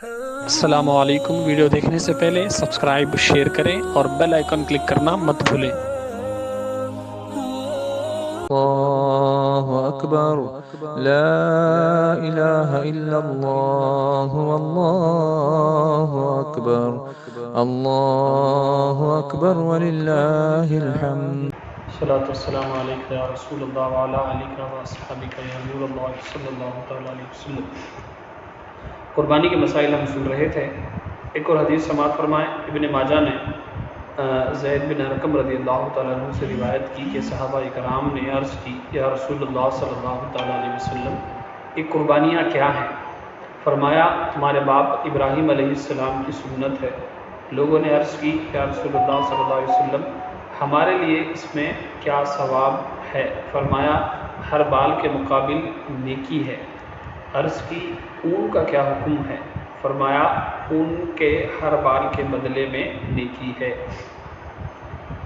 السلام علیکم، ویڈیو دیکھنے سے پہلے سبسکرائب شیئر کریں اور بیل آئیکن کلک کرنا مت بھولیں۔ اللہ اکبر، لا الہ الا اللہ، واللہ اکبر، اللہ اکبر وللہ الحمد۔ الصلاۃ والسلام علیک یا رسول اللہ وعلی آلک و اصحابک یا نور اللہ صلی اللہ تعالی علیہ وسلم۔ قربانی کے مسائل ہم سن رہے تھے۔ ایک اور حدیث سماعت فرمائیں۔ ابن ماجہ نے زید بن ارقم رضی اللہ تعالیٰ عنہ سے روایت کی کہ صحابہ اکرام نے عرض کی، یا رسول اللہ صلی اللہ تعالیٰ علیہ وسلم، یہ قربانیاں کیا ہیں؟ فرمایا، تمہارے باپ ابراہیم علیہ السلام کی سنت ہے۔ لوگوں نے عرض کی، یا رسول اللہ صلی اللہ علیہ وسلم، ہمارے لیے اس میں کیا ثواب ہے؟ فرمایا، ہر بال کے مقابل نیکی ہے۔ عرض کی، اون کا کیا حکم ہے؟ فرمایا، اون کے ہر بال کے بدلے میں نیکی ہے۔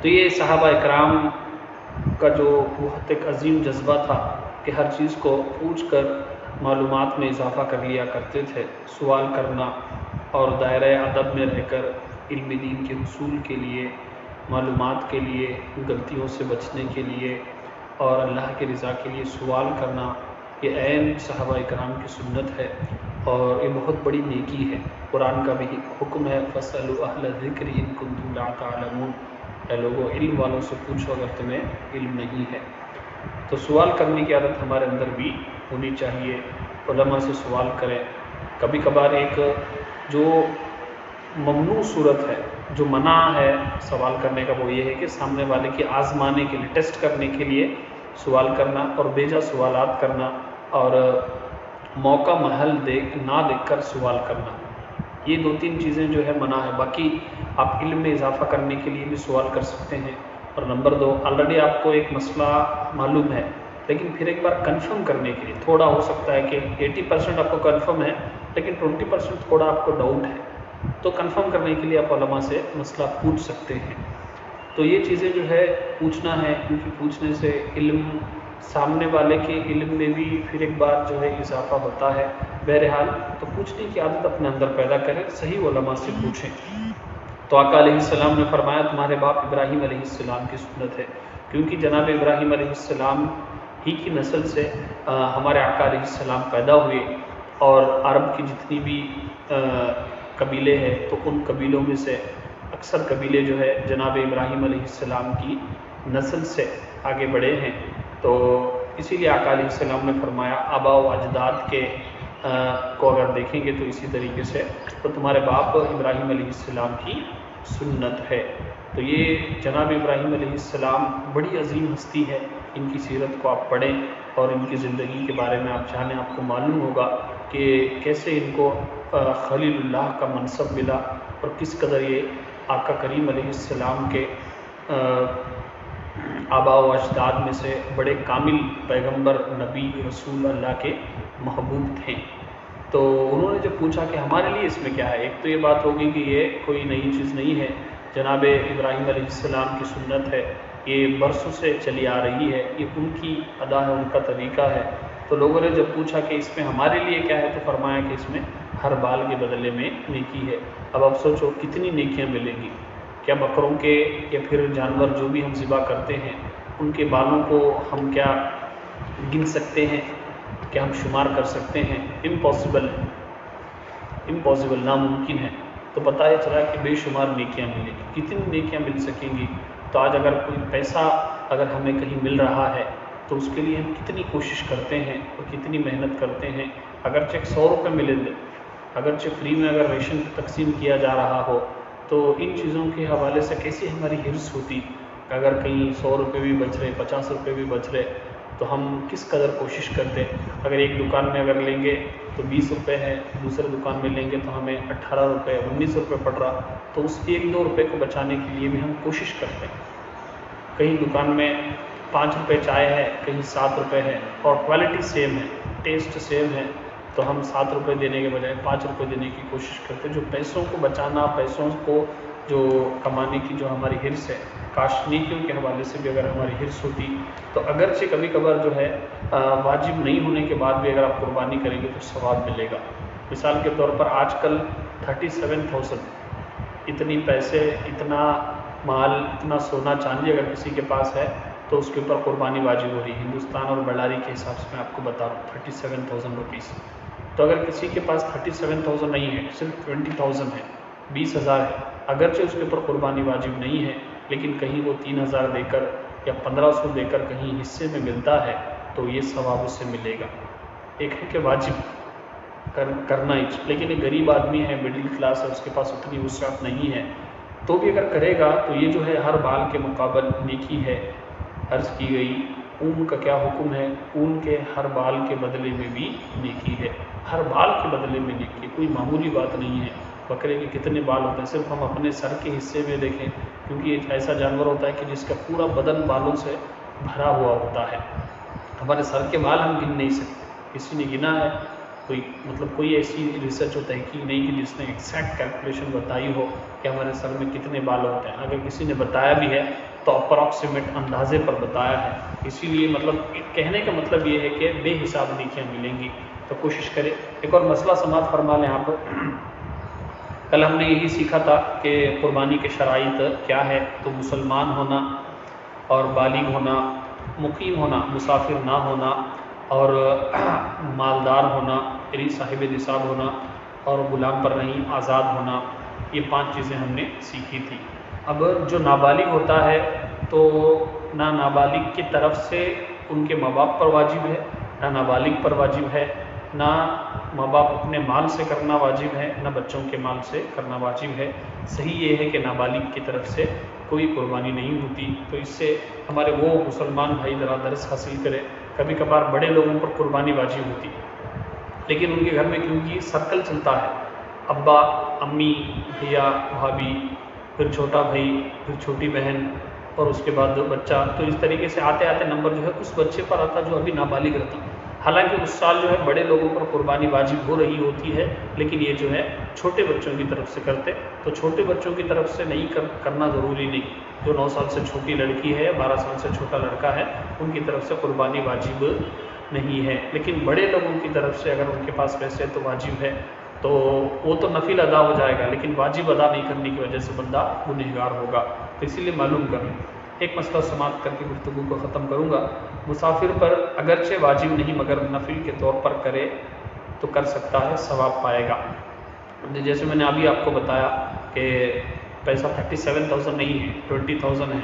تو یہ صحابہ اکرام کا جو بہت ایک عظیم جذبہ تھا کہ ہر چیز کو پوچھ کر معلومات میں اضافہ کر لیا کرتے تھے۔ سوال کرنا اور دائرۂ ادب میں رہ کر علم دین کے حصول کے لیے، معلومات کے لیے، غلطیوں سے بچنے کے لیے اور اللہ کی رضا کے لیے سوال کرنا، یہ عین صحابہ اکرام کی سنت ہے اور یہ بہت بڑی نیکی ہے۔ قرآن کا بھی حکم ہے، فَاسْأَلُوا أَهْلَ الذِّكْرِ إِن كُنتُمْ لَا تَعْلَمُونَ، اے لوگوں، علم والوں سے پوچھو اگر تمہیں علم نہیں ہے۔ تو سوال کرنے کی عادت ہمارے اندر بھی ہونی چاہیے، علماء سے سوال کریں۔ کبھی کبھار ایک جو ممنوع صورت ہے، جو منع ہے سوال کرنے کا، وہ یہ ہے کہ سامنے والے کی آزمانے کے لیے، ٹیسٹ کرنے کے لیے سوال کرنا اور بیجا سوالات کرنا اور موقع محل نہ دیکھ کر سوال کرنا، یہ دو تین چیزیں جو ہے منع ہے۔ باقی آپ علم میں اضافہ کرنے کے لیے بھی سوال کر سکتے ہیں۔ اور نمبر دو، آلریڈی آپ کو ایک مسئلہ معلوم ہے، لیکن پھر ایک بار کنفرم کرنے کے لیے، تھوڑا ہو سکتا ہے کہ 80% آپ کو کنفرم ہے لیکن 20% تھوڑا آپ کو ڈاؤٹ ہے، تو کنفرم کرنے کے لیے آپ علماء سے مسئلہ پوچھ سکتے ہیں۔ تو یہ چیزیں جو ہے پوچھنا ہے، کیونکہ پوچھنے سے علم، سامنے والے کے علم میں بھی پھر ایک بار جو ہے اضافہ ہوتا ہے۔ بہرحال تو پوچھنے کی عادت اپنے اندر پیدا کریں، صحیح علماء سے پوچھیں۔ تو آقا علیہ السلام نے فرمایا، تمہارے باپ ابراہیم علیہ السلام کی سنت ہے، کیونکہ جناب ابراہیم علیہ السلام ہی کی نسل سے ہمارے آقا علیہ السلام پیدا ہوئے، اور عرب کی جتنی بھی قبیلے ہیں تو ان قبیلوں میں سے اکثر قبیلے جو ہے جناب ابراہیم علیہ السلام کی نسل سے آگے بڑھے ہیں۔ تو اسی لیے آقا علیہ السلام نے فرمایا، آبا و اجداد کے کو اگر دیکھیں گے تو اسی طریقے سے تو تمہارے باپ ابراہیم علیہ السلام کی سنت ہے۔ تو یہ جناب ابراہیم علیہ السلام بڑی عظیم ہستی ہے، ان کی سیرت کو آپ پڑھیں اور ان کی زندگی کے بارے میں آپ جانیں، آپ کو معلوم ہوگا کہ کیسے ان کو خلیل اللہ کا منصب ملا اور کس قدر یہ آقا کریم علیہ السلام کے آباء و اجداد میں سے بڑے کامل پیغمبر، نبی، رسول اللہ کے محبوب تھے۔ تو انہوں نے جب پوچھا کہ ہمارے لیے اس میں کیا ہے، ایک تو یہ بات ہوگی کہ یہ کوئی نئی چیز نہیں ہے، جناب ابراہیم علیہ السلام کی سنت ہے، یہ برسوں سے چلی آ رہی ہے، یہ ان کی ادا ہے، ان کا طریقہ ہے۔ تو لوگوں نے جب پوچھا کہ اس میں ہمارے لیے کیا ہے، تو فرمایا کہ اس میں ہر بال کے بدلے میں نیکی ہے۔ اب آپ سوچو کتنی نیکیاں ملیں گی، کیا بکروں کے یا پھر جانور جو بھی ہم ذبح کرتے ہیں ان کے بالوں کو ہم کیا گن سکتے ہیں، کیا ہم شمار کر سکتے ہیں؟ امپاسبل ہے، امپاسبل، ناممکن ہے۔ تو پتہ یہ چلا کہ بے شمار نیکیاں ملیں گی، کتنی نیکیاں مل سکیں گی۔ تو آج اگر کوئی پیسہ اگر ہمیں کہیں مل رہا ہے تو اس کے لیے ہم کتنی کوشش کرتے ہیں اور کتنی محنت کرتے ہیں، اگرچہ 100 روپے ملے دے، اگرچہ فری میں اگر ریشن تقسیم کیا جا رہا ہو، تو ان چیزوں کے حوالے سے کیسی ہماری حرص ہوتی، اگر کہیں 100 روپے بھی بچ رہے، 50 روپے بھی بچ رہے، تو ہم کس قدر کوشش کرتے۔ اگر ایک دکان میں اگر لیں گے تو 20 روپے ہے، دوسرے دکان میں لیں گے تو ہمیں 18 روپے، 19 روپے پڑ رہا، تو اس 1-2 روپے کو بچانے کے لیے بھی ہم کوشش کرتے ہیں۔ کہیں دکان میں 5 روپے چائے ہے، کہیں 7 روپے ہے، اور کوالٹی سیم ہے، ٹیسٹ سیم ہے، تو ہم 7 روپے دینے کے بجائے 5 روپے دینے کی کوشش کرتے ہیں۔ جو پیسوں کو بچانا، پیسوں کو جو کمانے کی جو ہماری حرص ہے، کاش نیکیوں کے حوالے سے بھی اگر ہماری حرص ہوتی تو اگرچہ کبھی کبھار جو ہے واجب نہیں ہونے کے بعد بھی اگر آپ قربانی کریں گے تو ثواب ملے گا۔ مثال کے طور پر آج کل 37,000 اتنی پیسے، اتنا مال، اتنا سونا چاندی اگر کسی کے پاس ہے تو اس کے اوپر قربانی واجب ہو رہی ہے۔ ہندوستان اور بڑاری کے حساب سے میں آپ کو بتا رہا ہوں 37,000 روپیز۔ تو اگر کسی کے پاس 37,000 نہیں ہے، صرف 20,000 ہے، 20,000 ہے، اگرچہ اس کے اوپر قربانی واجب نہیں ہے، لیکن کہیں وہ 3,000 دے کر یا 1,500 دے کر کہیں حصے میں ملتا ہے تو یہ ثواب اس سے ملے گا۔ ایک ہے کہ واجب کرنا ہی، لیکن ایک غریب آدمی ہے، مڈل کلاس ہے، اس کے پاس اتنی وسعت نہیں ہے، تو بھی اگر کرے گا تو یہ جو ہے ہر بال کے مقابل نیکی ہے۔ عرض کی گئی اون کا کیا حکم ہے؟ اون کے ہر بال کے بدلے میں بھی نیکی ہے، ہر بال کے بدلے میں نیکی، کوئی معمولی بات نہیں ہے۔ بکرے کے کتنے بال ہوتے ہیں؟ صرف ہم اپنے سر کے حصے میں دیکھیں، کیونکہ ایک ایسا جانور ہوتا ہے کہ جس کا پورا بدن بالوں سے بھرا ہوا ہوتا ہے۔ ہمارے سر کے بال ہم گن نہیں سکتے، کسی نے گنا ہے؟ کوئی ایسی ریسرچ و تحقیق نہیں کہ جس نے ایگزیکٹ کیلکولیشن بتائی ہو کہ ہمارے سر میں کتنے بال ہوتے ہیں۔ اگر کسی نے بتایا بھی ہے تو اپروکسیمیٹ اندازے پر بتایا ہے، اسی لیے کہنے کا مطلب یہ ہے کہ بے حساب نیکیاں ملیں گی، تو کوشش کرے۔ ایک اور مسئلہ سماعت فرما لیں آپ، کل ہم نے یہی سیکھا تھا کہ قربانی کے شرائط کیا ہے، تو مسلمان ہونا اور بالغ ہونا، مقیم ہونا، مسافر نہ ہونا، اور مالدار ہونا یعنی صاحب نصاب ہونا، اور غلام پر نہیں آزاد ہونا، یہ 5 چیزیں ہم نے سیکھی تھی۔ اب جو نابالغ ہوتا ہے تو نہ نابالغ کی طرف سے ان کے ماں باپ پر واجب ہے، نہ نابالغ پر واجب ہے، نہ ماں باپ اپنے مال سے کرنا واجب ہے، نہ بچوں کے مال سے کرنا واجب ہے۔ صحیح یہ ہے کہ نابالغ کی طرف سے کوئی قربانی نہیں ہوتی، تو اس سے ہمارے وہ مسلمان بھائی ذرا درس حاصل کرے۔ کبھی کبھار بڑے لوگوں پر قربانی واجب ہوتی، لیکن ان کے گھر میں کیونکہ سرکل چلتا ہے، ابا، امی، بھیا، بھابھی، پھر چھوٹا بھائی، پھر چھوٹی بہن، اور اس کے بعد بچہ، تو اس طریقے سے آتے آتے نمبر جو ہے اس بچے پر آتا جو ابھی نابالغ رہتا۔ حالانکہ اس سال جو ہے بڑے لوگوں پر قربانی واجب ہو رہی ہوتی ہے، لیکن یہ جو ہے چھوٹے بچوں کی طرف سے کرتے، تو چھوٹے بچوں کی طرف سے نہیں کرنا ضروری نہیں۔ جو 9 سال سے چھوٹی لڑکی ہے، 12 سال سے چھوٹا لڑکا ہے، ان کی طرف سے قربانی واجب نہیں ہے، لیکن بڑے لوگوں کی طرف سے اگر ان کے پاس پیسے تو واجب ہے، تو وہ تو نفل ادا ہو جائے گا، لیکن واجب ادا نہیں کرنے کی وجہ سے بندہ گنہگار ہوگا، تو اسی لیے معلوم کریں۔ ایک مسئلہ سماعت کر کے گفتگو کو ختم کروں گا۔ مسافر پر اگرچہ واجب نہیں مگر نفل کے طور پر کرے تو کر سکتا ہے، ثواب پائے گا۔ جیسے میں نے ابھی آپ کو بتایا کہ پیسہ 37,000 نہیں ہے، 20,000 ہے،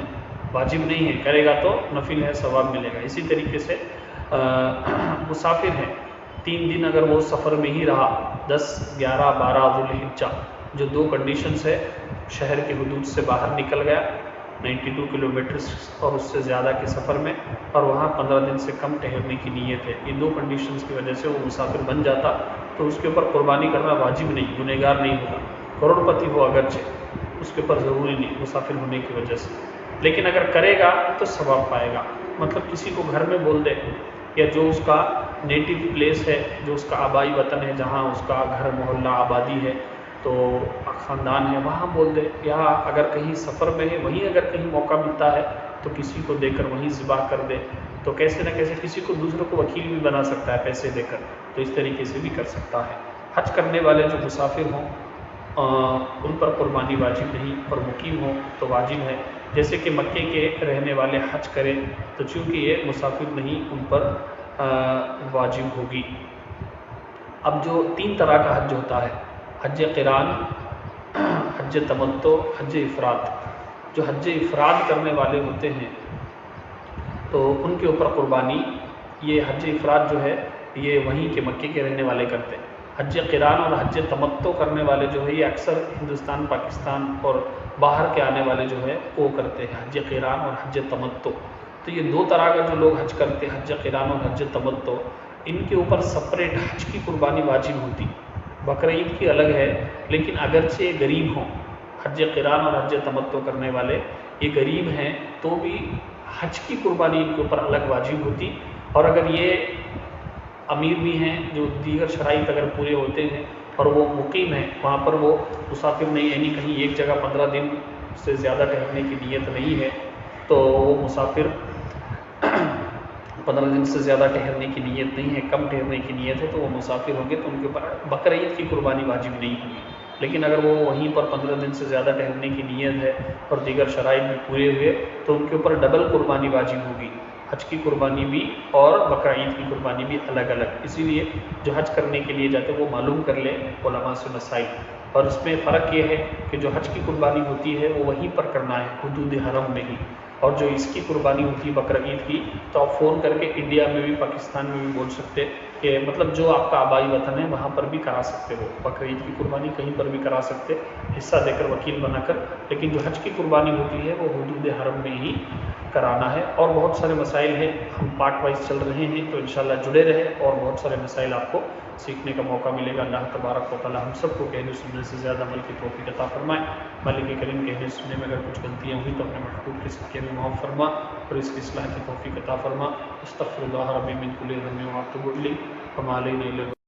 واجب نہیں ہے، کرے گا تو نفل ہے، ثواب ملے گا۔ اسی طریقے سے مسافر ہے، 3 دن اگر وہ سفر میں ہی رہا، 10، 11، 12 ذوالحجہ، جو 2 کنڈیشنز ہے، شہر کے حدود سے باہر نکل گیا 92 کلومیٹر اور اس سے زیادہ کے سفر میں، اور وہاں 15 دن سے کم ٹھہرنے کی نیت ہے، یہ 2 کنڈیشنز کی وجہ سے وہ مسافر بن جاتا، تو اس کے اوپر قربانی کرنا واجب نہیں، گنہگار نہیں ہوگا، کروڑ پتی ہو اگرچہ، اس کے اوپر ضروری نہیں مسافر ہونے کی وجہ سے، لیکن اگر کرے گا تو ثواب پائے گا۔ مطلب کسی کو گھر میں بول دے، یا جو اس کا نیٹو پلیس ہے، جو اس کا آبائی وطن ہے، جہاں اس کا گھر محلہ آبادی ہے، تو خاندان ہے، وہاں بول دے، یا اگر کہیں سفر میں ہے وہیں اگر کہیں موقع ملتا ہے تو کسی کو دے کر وہیں ذبح کر دے، تو کیسے نہ کیسے کسی کو دوسروں کو وکیل بھی بنا سکتا ہے پیسے دے کر، تو اس طریقے سے بھی کر سکتا ہے۔ حج کرنے والے جو مسافر ہوں ان پر قربانی واجب نہیں، اور مقیم ہوں تو واجب ہے، جیسے کہ مکے کے رہنے والے حج کریں تو چونکہ یہ مسافر نہیں ان پر واجب ہوگی۔ اب جو 3 طرح کا حج ہوتا ہے، حج قران، حج تمتع، حج افراد، جو حج افراد کرنے والے ہوتے ہیں تو ان کے اوپر قربانی، یہ حج افراد جو ہے یہ وہیں کے مکے کے رہنے والے کرتے ہیں۔ حج قران اور حج تمتع کرنے والے جو ہے یہ اکثر ہندوستان، پاکستان اور باہر کے آنے والے جو ہے وہ کرتے ہیں، حج قران اور حج تمتع۔ تو یہ 2 طرح کا جو لوگ حج کرتے ہیں، حج قران اور حج تمتع، ان کے اوپر سپریٹ حج کی قربانی واجب ہوتی، بقرعید کی الگ ہے، لیکن اگرچہ یہ غریب ہوں، حج قران اور حج تمتع کرنے والے یہ غریب ہیں تو بھی حج کی قربانی ان کے اوپر الگ واجب ہوتی، اور اگر یہ امیر بھی ہیں، جو دیگر شرائط اگر پورے ہوتے ہیں اور وہ مقیم ہیں، وہاں پر وہ مسافر نہیں، یعنی کہیں ایک جگہ 15 دن سے زیادہ ٹھہرنے کی نیت نہیں ہے، تو وہ مسافر 15 دن سے زیادہ ٹھہرنے کی نیت نہیں ہے، کم ٹھہرنے کی نیت ہے، تو وہ مسافر ہوں گے تو ان کے اوپر بقرعید کی قربانی واجب نہیں ہوگی۔ لیکن اگر وہ وہیں پر 15 دن سے زیادہ ٹھہرنے کی نیت ہے اور دیگر شرائط بھی پورے ہوئے تو ان کے اوپر ڈبل قربانی واجب ہوگی، حج کی قربانی بھی اور بقرعید کی قربانی بھی الگ الگ۔ اسی لیے جو حج کرنے کے لیے جاتے ہیں وہ معلوم کر لیں علماء سے مسائل، اور اس میں فرق یہ ہے کہ جو حج کی قربانی ہوتی ہے وہ وہیں پر کرنا ہے حدود حرم میں ہی، اور جو اس کی قربانی ہوتی ہے بقرعید کی تو آپ فون کر کے انڈیا میں بھی پاکستان میں بھی بول سکتے کہ مطلب جو آپ کا آبائی وطن ہے وہاں پر بھی کرا سکتے ہو، بقرعید کی قربانی کہیں پر بھی کرا سکتے حصہ دے کر وکیل بنا کر، لیکن جو حج کی قربانی ہوتی ہے وہ حدود حرم میں ہی کرانا ہے۔ اور بہت سارے مسائل ہیں، ہم پارٹ وائز چل رہے ہیں تو انشاءاللہ جڑے رہے اور بہت سارے مسائل آپ کو سیکھنے کا موقع ملے گا۔ اللہ تبارک و تعالی ہم سب کو کہنے سننے سے زیادہ عمل کی توفیق عطا فرمائے۔ مالک کریم کہنے سننے میں اگر کچھ غلطیاں ہوئی تو اپنے محبوب کے صدقے میں معاف فرما اور اس کی اصلاح کی توفیق عطا فرما۔ استغفر اللہ ربی من کل ذنب و اتوب الیہ وما علینا الا